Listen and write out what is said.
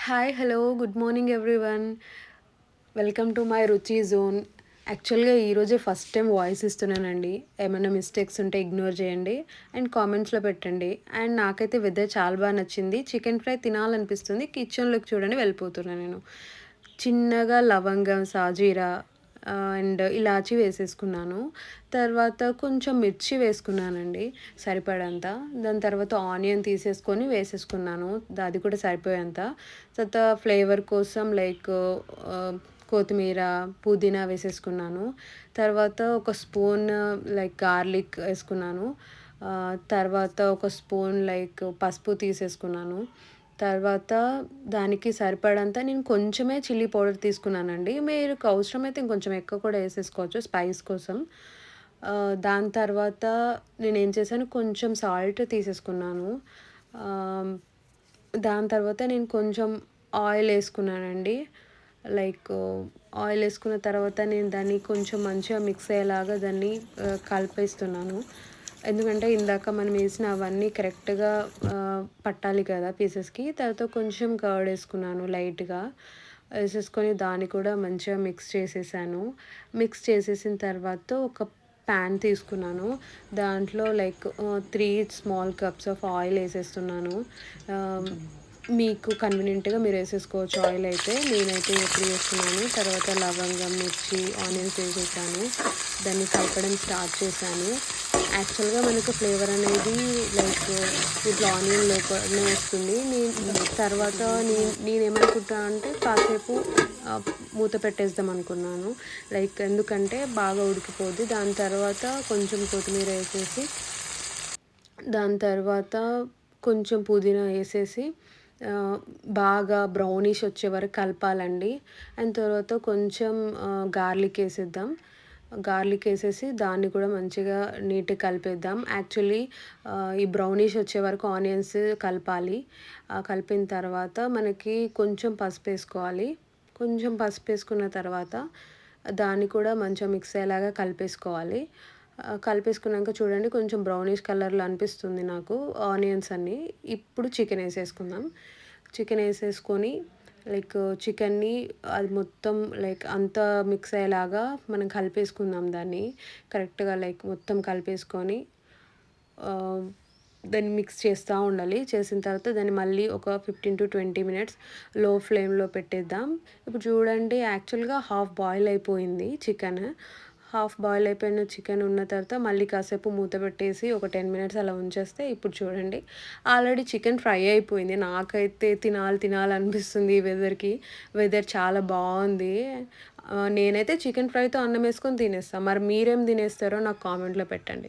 Hi! Hello! Good morning everyone. Welcome to my రుచి zone. యాక్చువల్‌గా ఈరోజే ఫస్ట్ టైం వాయిస్ ఇస్తున్నానండి. ఏమైనా మిస్టేక్స్ ఉంటే ఇగ్నోర్ చేయండి అండ్ కామెంట్స్‌లో పెట్టండి. అండ్ నాకైతే వెదర్ చాలా నచ్చింది. చికెన్ ఫ్రై తినాలనిపిస్తుంది. కిచెన్‌లోకి చూడండి వెళ్ళిపోతున్నా నేను. చిన్నగా లవంగం, సాజీరా అండ్ ఇలాచీ వేసేసుకున్నాను. తర్వాత కొంచెం మిర్చి వేసుకున్నానండి సరిపడంత. దాని తర్వాత ఆనియన్ తీసేసుకొని వేసేసుకున్నాను. అది కూడా సరిపోయేంత. తర్వాత ఫ్లేవర్ కోసం కొత్తిమీర, పుదీనా వేసేసుకున్నాను. తర్వాత ఒక స్పూన్ గార్లిక్ ఏసుకున్నాను. తర్వాత ఒక స్పూన్ పసుపు తీసేసుకున్నాను. తర్వాత దానికి సరిపడంత నేను కొంచెమే చిల్లీ పౌడర్ తీసుకున్నానండి. మీకు అవసరమైతే ఇంకొంచెం ఎక్కువ కూడా ఏసేసుకోవచ్చు స్పైస్ కోసం. దాని తర్వాత నేనేం చేశాను, కొంచెం సాల్ట్ తీసేసుకున్నాను. ఆహ్, దాని తర్వాత నేను కొంచెం ఆయిల్ ఏసుకున్నానండి. లైక్ ఆయిల్ ఏసుకున్న తర్వాత నేను దాన్ని కొంచెం మంచిగా మిక్స్ అయ్యేలాగా దాన్ని కలిపేస్తున్నాను. ఎందుకంటే ఇందాక మనం ఏసిన అవన్నీ కరెక్ట్‌గా పట్టాలి కదా పీసెస్‌కి. తర్వాత కొంచెం కర్డ్ ఏసుకున్నాను లైట్‌గా. ఏసేసుకొని దాన్ని కూడా మంచిగా మిక్స్ చేసేసాను. మిక్స్ చేసేసిన తర్వాత ఒక పాన్ తీసుకున్నాను. దాంట్లో 3 స్మాల్ కప్స్ ఆఫ్ ఆయిల్ ఏసేస్తున్నాను. ఆహ్, మీకు కన్వీనియంట్‌గా మీరేసేసుకోవచ్చు ఆయిల్ అయితే. నేనైతే 3 ఏసుకున్నాను. తర్వాత లవంగం, మిర్చి, ఆనియన్స్ ఏసేసాను. దాన్ని కలపడం స్టార్ట్ చేశాను. యాక్చువల్‌గా మనకు ఫ్లేవర్ అనేది ఇట్లా ఆనియన్ లోపలనే వస్తుంది. తర్వాత నేనేమనుకుంటా అంటే కాసేపు మూత పెట్టేద్దాం అనుకున్నాను. ఎందుకంటే బాగా ఉడికిపోద్ది. దాని తర్వాత కొంచెం కొత్తిమీర ఏసేసి, దాని తర్వాత కొంచెం పుదీనా ఏసేసి బాగా బ్రౌనిష్ వచ్చే వరకు కలపాలండి. అండ్ తర్వాత కొంచెం గార్లిక్ ఏసేద్దాం. గార్లిక్ ఏసేసి దాన్ని కూడా మంచిగా నీట్‌గా కలిపేద్దాం. యాక్చువల్లీ ఈ బ్రౌనిష్ వచ్చే వరకు ఆనియన్స్ కలపాలి. కలిపిన తర్వాత మనకి కొంచెం పసుపేసుకోవాలి. కొంచెం పసుపేసుకున్న తర్వాత దాన్ని కూడా మంచిగా మిక్స్ అయ్యేలాగా కలిపేసుకోవాలి. కలిపేసుకున్నాక చూడండి కొంచెం బ్రౌనిష్ కలర్‌లో అనిపిస్తుంది నాకు ఆనియన్స్ అన్నీ. ఇప్పుడు చికెన్ ఏసేసుకుందాం. చికెన్ ఏసేసుకొని చికెన్‌ని అది మొత్తం అంతా మిక్స్ అయ్యేలాగా మనం కలిపేసుకుందాం దాన్ని. కరెక్ట్‌గా మొత్తం కలిపేసుకొని ఆహ్, దాన్ని మిక్స్ చేస్తూ ఉండాలి. చేసిన తర్వాత దాన్ని మళ్ళీ ఒక 15-20 మినిట్స్ లో ఫ్లేమ్‌లో పెట్టేద్దాం. ఇప్పుడు చూడండి యాక్చువల్‌గా హాఫ్ బాయిల్ అయిపోయింది చికెన్. హాఫ్ బాయిల్ అయిపోయిన చికెన్ ఉన్న తర్వాత మళ్ళీ కాసేపు మూత పెట్టేసి ఒక 10 మినిట్స్ అలా ఉంచేస్తే ఇప్పుడు చూడండి ఆల్రెడీ చికెన్ ఫ్రై అయిపోయింది. నాకైతే తినాలనిపిస్తుంది ఈ వెదర్‌కి. వెదర్ చాలా బావుంది. నేనైతే చికెన్ ఫ్రైతో అన్నం ఏసుకొని తినేస్తా. మరి మీరేం తినేస్తారో నాకు కామెంట్‌లో పెట్టండి.